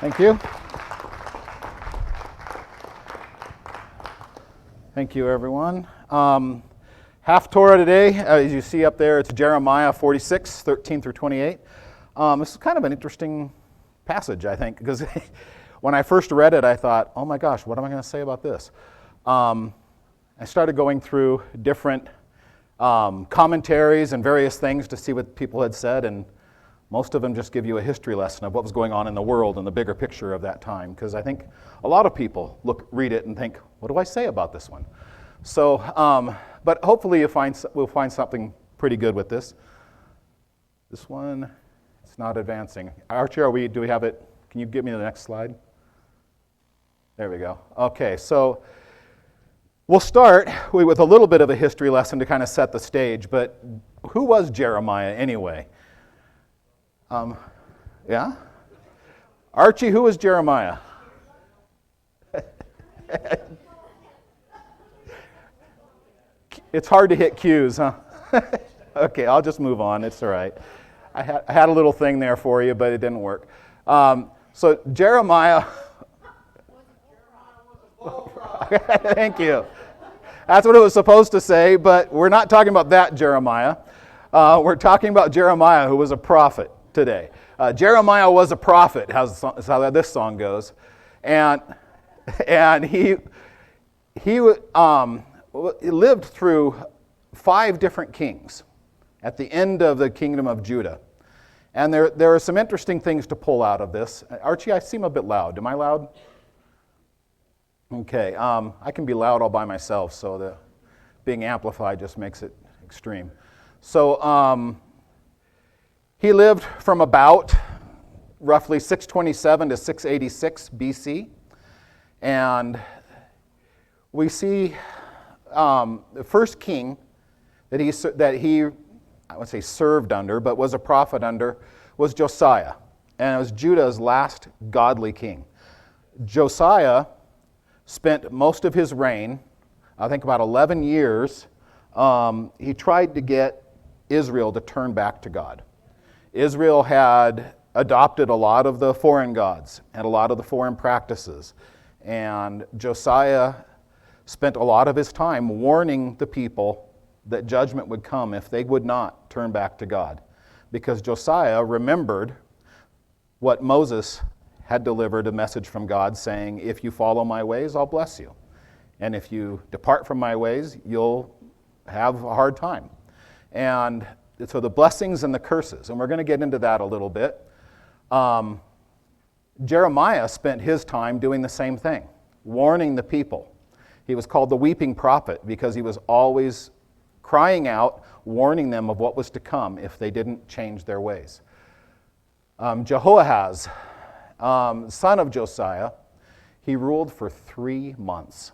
Thank you. Thank you, everyone. Haftarah today, as you see up there, it's Jeremiah 46, 13 through 28. This is kind of an interesting passage, I think, because when I first read it, I thought, oh my gosh, what am I going to say about this? I started going through different commentaries and various things to see what people had said, and most of them just give you a history lesson of what was going on in the world and the bigger picture of that time, because I think a lot of people read it and think, what do I say about this one? So, but hopefully we'll find something pretty good with this. This one, it's not advancing. Archie, do we have it? Can you give me the next slide? There we go. Okay, so we'll start with a little bit of a history lesson to kind of set the stage, but who was Jeremiah anyway? Yeah? Archie, who was Jeremiah? It's hard to hit cues, huh? Okay, I'll just move on. It's all right. I had a little thing there for you, but it didn't work. So Jeremiah... Thank you. That's what it was supposed to say, but we're not talking about that Jeremiah. We're talking about Jeremiah, who was a prophet today. Jeremiah was a prophet, is how this song goes. And he lived through 5 different kings at the end of the kingdom of Judah. And there are some interesting things to pull out of this. Archie, I seem a bit loud. Am I loud? Okay, I can be loud all by myself, so the being amplified just makes it extreme. So he lived from about roughly 627 to 686 BC, and we see the first king that he I would say served under, but was a prophet under, was Josiah, and it was Judah's last godly king. Josiah spent most of his reign, I think about 11 years, he tried to get Israel to turn back to God. Israel had adopted a lot of the foreign gods and a lot of the foreign practices, and Josiah spent a lot of his time warning the people that judgment would come if they would not turn back to God, because Josiah remembered what Moses had delivered a message from God saying, if you follow my ways, I'll bless you. And if you depart from my ways, you'll have a hard time. And so the blessings and the curses, and we're going to get into that a little bit. Jeremiah spent his time doing the same thing, warning the people. He was called the weeping prophet because he was always crying out, warning them of what was to come if they didn't change their ways. Jehoahaz, son of Josiah, he ruled for 3 months.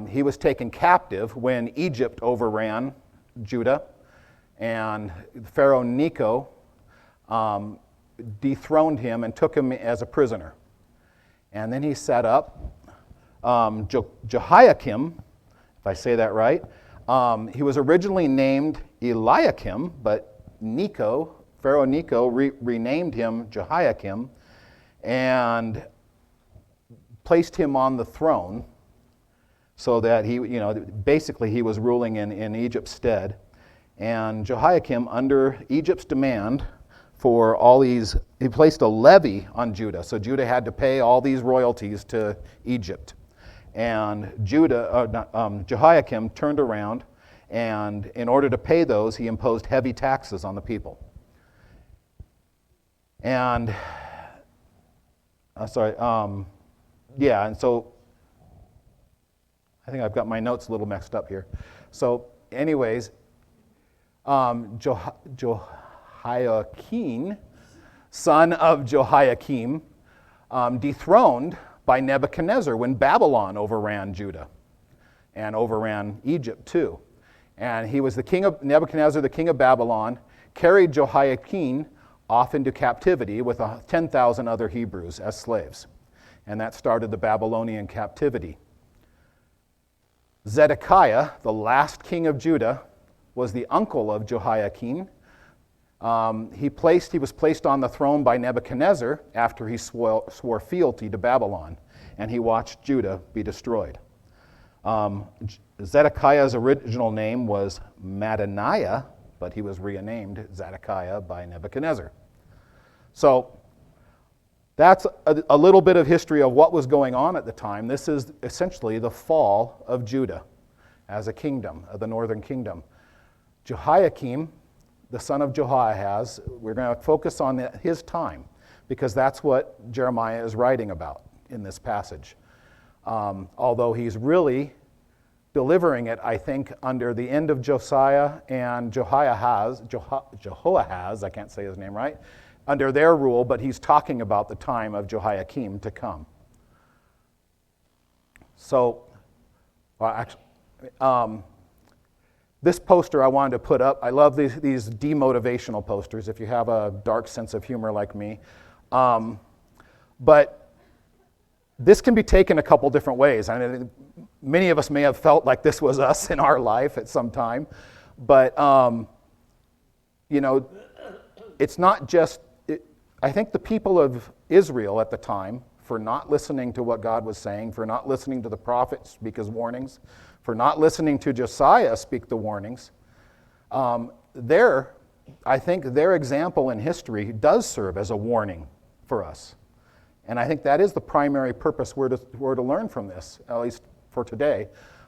He was taken captive when Egypt overran Judah, and Pharaoh Necho dethroned him and took him as a prisoner. And then he set up Jehoiakim, if I say that right. He was originally named Eliakim, but Pharaoh Necho renamed him Jehoiakim and placed him on the throne so that he was ruling in Egypt's stead. And Jehoiakim, under Egypt's demand for all these, he placed a levy on Judah. So Judah had to pay all these royalties to Egypt. And Jehoiakim turned around, and in order to pay those, he imposed heavy taxes on the people. And, and so I think I've got my notes a little mixed up here. So anyways, Jehoiakim, son of Jehoiakim, dethroned by Nebuchadnezzar when Babylon overran Judah and overran Egypt too. And he was the king of Nebuchadnezzar, the king of Babylon, carried Jehoiakim off into captivity with 10,000 other Hebrews as slaves. And that started the Babylonian captivity. Zedekiah, the last king of Judah, was the uncle of Jehoiakim, He was placed on the throne by Nebuchadnezzar after he swore fealty to Babylon, and he watched Judah be destroyed. Zedekiah's original name was Mattaniah, but he was renamed Zedekiah by Nebuchadnezzar. So that's a little bit of history of what was going on at the time. This is essentially the fall of Judah as a kingdom, of the northern kingdom. Jehoiakim, the son of Jehoahaz, we're going to focus on his time because that's what Jeremiah is writing about in this passage. Although he's really delivering it, I think, under the end of Josiah and Jehoahaz, I can't say his name right, under their rule, but he's talking about the time of Jehoiakim to come. So, this poster I wanted to put up, I love these demotivational posters if you have a dark sense of humor like me. But this can be taken a couple different ways. I mean, many of us may have felt like this was us in our life at some time. But, it's not just, I think the people of Israel at the time, for not listening to what God was saying, for not listening to the prophet speak his warnings, for not listening to Josiah speak the warnings, I think their example in history does serve as a warning for us. And I think that is the primary purpose we're to learn from this, at least for today.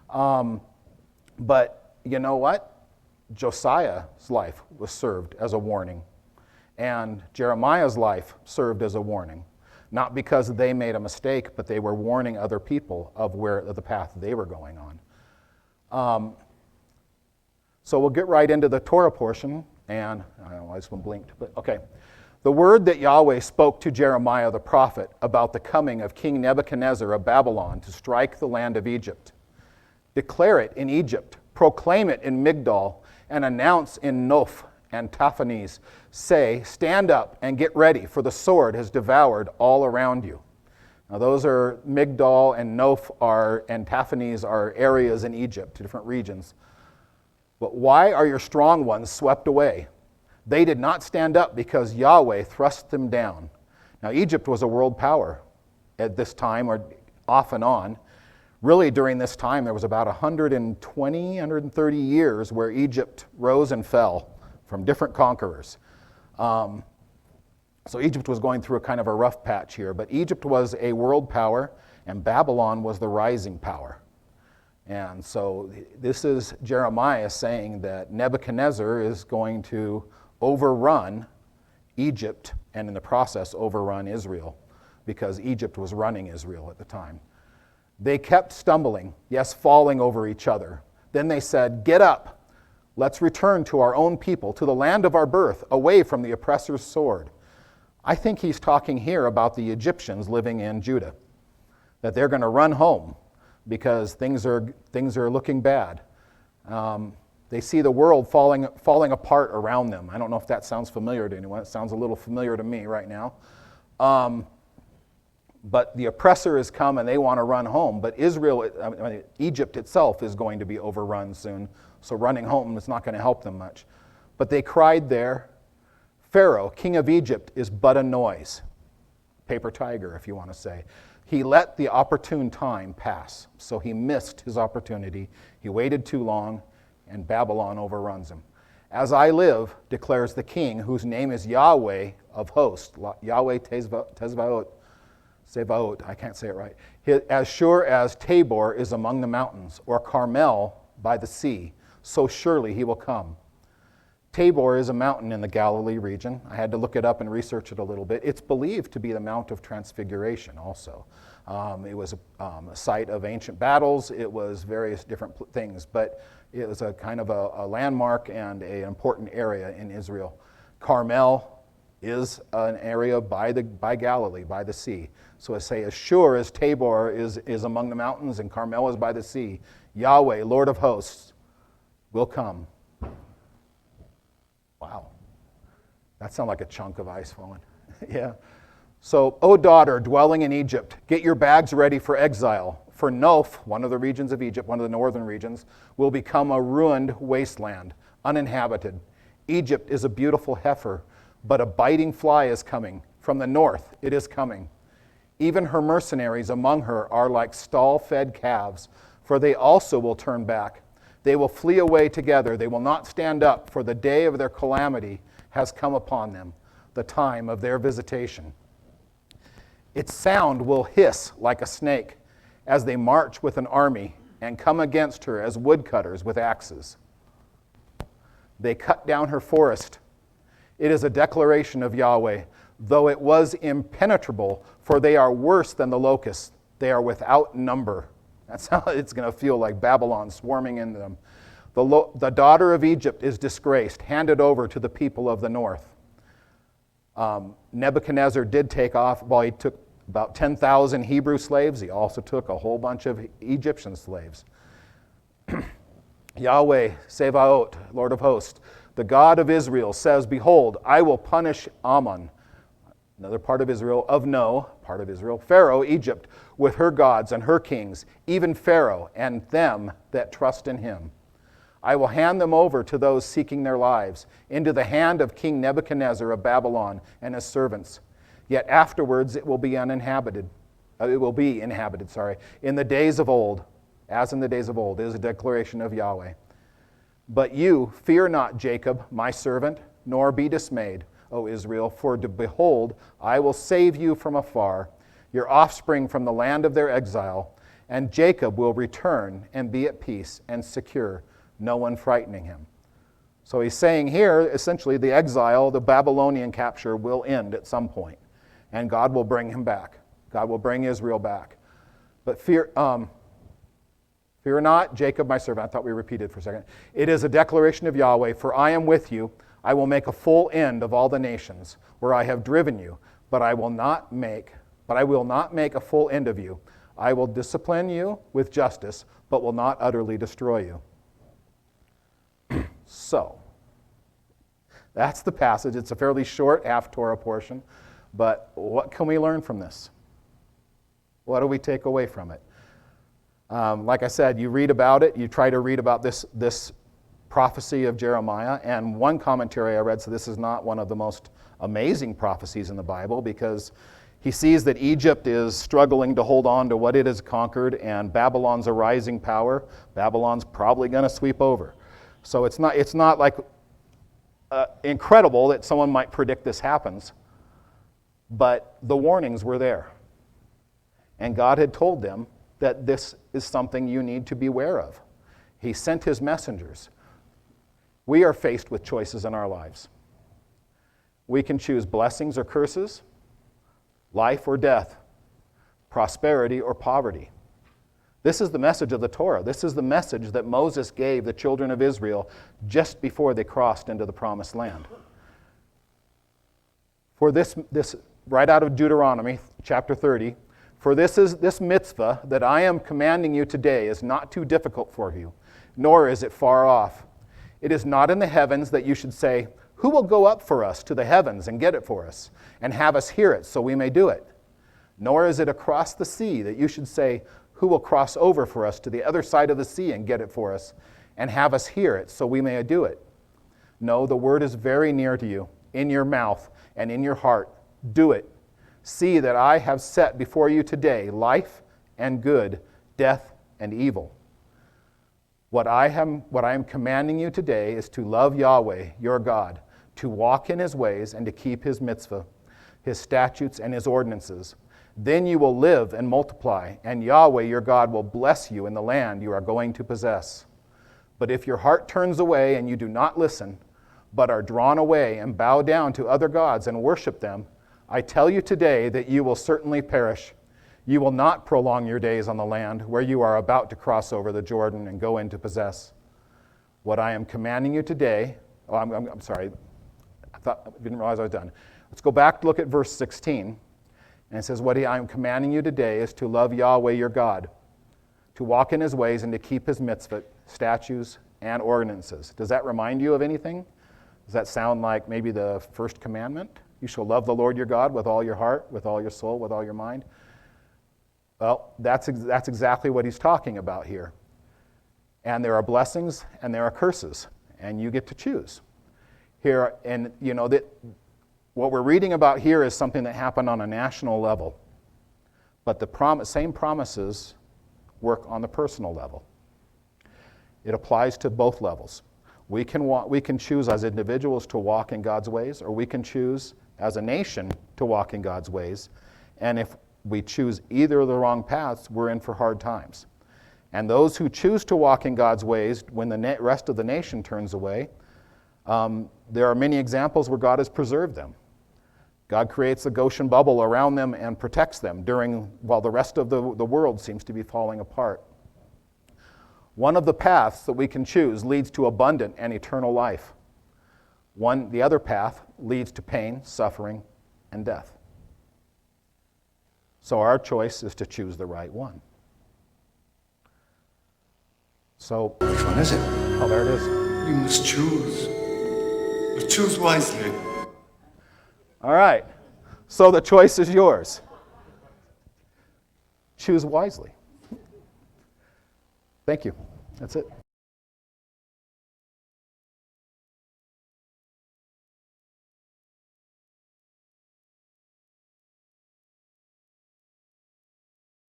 But you know what? Josiah's life was served as a warning. And Jeremiah's life served as a warning. Not because they made a mistake, but they were warning other people of the path they were going on. So we'll get right into the Torah portion, and I don't know why this one blinked, but okay. The word that Yahweh spoke to Jeremiah the prophet about the coming of King Nebuchadnezzar of Babylon to strike the land of Egypt. Declare it in Egypt, proclaim it in Migdol, and announce in Noph and Taphanes. Say, stand up and get ready, for the sword has devoured all around you. Now those are Migdol and Noph and Taphanes are areas in Egypt, different regions. But why are your strong ones swept away? They did not stand up because Yahweh thrust them down. Now Egypt was a world power at this time, or off and on. Really during this time there was about 130 years where Egypt rose and fell from different conquerors. So Egypt was going through a kind of a rough patch here, but Egypt was a world power and Babylon was the rising power. And so this is Jeremiah saying that Nebuchadnezzar is going to overrun Egypt and in the process overrun Israel because Egypt was running Israel at the time. They kept stumbling, yes, falling over each other. Then they said, get up, let's return to our own people, to the land of our birth, away from the oppressor's sword. I think he's talking here about the Egyptians living in Judah, that they're going to run home because things are looking bad. They see the world falling apart around them. I don't know if that sounds familiar to anyone. It sounds a little familiar to me right now. But the oppressor has come and they want to run home. But Egypt itself is going to be overrun soon. So running home is not going to help them much. But they cried there, Pharaoh, king of Egypt, is but a noise. Paper tiger, if you want to say. He let the opportune time pass. So he missed his opportunity. He waited too long, and Babylon overruns him. As I live, declares the king, whose name is Yahweh of hosts, Yahweh Tezvaot, I can't say it right. As sure as Tabor is among the mountains, or Carmel by the sea, so surely he will come. Tabor is a mountain in the Galilee region. I had to look it up and research it a little bit. It's believed to be the Mount of Transfiguration also. It was a site of ancient battles. It was various different things, but it was a kind of a landmark and an important area in Israel. Carmel is an area by Galilee, by the sea. So I say, as sure as Tabor is among the mountains and Carmel is by the sea, Yahweh, Lord of hosts, will come. Wow. That sounds like a chunk of ice falling. Yeah. So, O daughter dwelling in Egypt, get your bags ready for exile. For Noph, one of the regions of Egypt, one of the northern regions, will become a ruined wasteland, uninhabited. Egypt is a beautiful heifer, but a biting fly is coming. From the north it is coming. Even her mercenaries among her are like stall-fed calves, for they also will turn back. They will flee away together. They will not stand up, for the day of their calamity has come upon them, the time of their visitation. Its sound will hiss like a snake as they march with an army and come against her as woodcutters with axes. They cut down her forest. It is a declaration of Yahweh, though it was impenetrable, for they are worse than the locusts. They are without number. That's how it's going to feel like Babylon swarming into them. The daughter of Egypt is disgraced, handed over to the people of the north. Nebuchadnezzar did take off, well, he took about 10,000 Hebrew slaves. He also took a whole bunch of Egyptian slaves. Yahweh, Sevaot, Lord of hosts, the God of Israel, says, behold, I will punish Ammon, another part of Israel, of No, part of Israel, Pharaoh, Egypt, with her gods and her kings, even Pharaoh and them that trust in him. I will hand them over to those seeking their lives, into the hand of King Nebuchadnezzar of Babylon and his servants. Yet afterwards it will be uninhabited. It will be inhabited, in the days of old, as in the days of old, is a declaration of Yahweh. But you, fear not, Jacob, my servant, nor be dismayed, O Israel, for behold, I will save you from afar, your offspring from the land of their exile, and Jacob will return and be at peace and secure, no one frightening him. So he's saying here, essentially, the exile, the Babylonian capture will end at some point, and God will bring him back. God will bring Israel back. But fear not, Jacob, my servant. I thought we repeated for a second. It is a declaration of Yahweh, for I am with you. I will make a full end of all the nations where I have driven you, but I will not make a full end of you. I will discipline you with justice, but will not utterly destroy you. So, that's the passage. It's a fairly short Haftarah portion, but what can we learn from this? What do we take away from it? Like I said, you read about it, you try to read about this prophecy of Jeremiah, and one commentary I read said this is not one of the most amazing prophecies in the Bible, because he sees that Egypt is struggling to hold on to what it has conquered, and Babylon's a rising power. Babylon's probably going to sweep over. So it's not like incredible that someone might predict this happens, but the warnings were there. And God had told them that this is something you need to be aware of. He sent his messengers. We are faced with choices in our lives. We can choose blessings or curses, life or death, prosperity or poverty. This is the message of the Torah. This is the message that Moses gave the children of Israel just before they crossed into the promised land. For this right out of Deuteronomy chapter 30, for this mitzvah that I am commanding you today is not too difficult for you, nor is it far off. It is not in the heavens that you should say, who will go up for us to the heavens and get it for us, and have us hear it so we may do it? Nor is it across the sea that you should say, who will cross over for us to the other side of the sea and get it for us, and have us hear it so we may do it? No, the word is very near to you, in your mouth and in your heart. Do it. See that I have set before you today life and good, death and evil. What I am commanding you today is to love Yahweh, your God, to walk in his ways and to keep his mitzvah, his statutes and his ordinances. Then you will live and multiply, and Yahweh your God will bless you in the land you are going to possess. But if your heart turns away and you do not listen, but are drawn away and bow down to other gods and worship them, I tell you today that you will certainly perish. You will not prolong your days on the land where you are about to cross over the Jordan and go in to possess. What I am commanding you today, I'm sorry, I didn't realize I was done. Let's go back to look at verse 16. And it says, what I am commanding you today is to love Yahweh your God, to walk in his ways and to keep his mitzvah, statutes, and ordinances. Does that remind you of anything? Does that sound like maybe the first commandment? You shall love the Lord your God with all your heart, with all your soul, with all your mind. Well, that's exactly what he's talking about here. And there are blessings and there are curses, and you get to choose. here, and that what we're reading about here is something that happened on a national level. But the same promises work on the personal level. It applies to both levels. We can choose as individuals to walk in God's ways, or we can choose as a nation to walk in God's ways. And if we choose either of the wrong paths, we're in for hard times. And those who choose to walk in God's ways, when the rest of the nation turns away, there are many examples where God has preserved them. God creates a Goshen bubble around them and protects them while the rest of the world seems to be falling apart. One of the paths that we can choose leads to abundant and eternal life. The other path leads to pain, suffering, and death. So our choice is to choose the right one. So, which one is it? Oh, there it is. You must choose. But choose wisely. All right. So the choice is yours. Choose wisely. Thank you. That's it.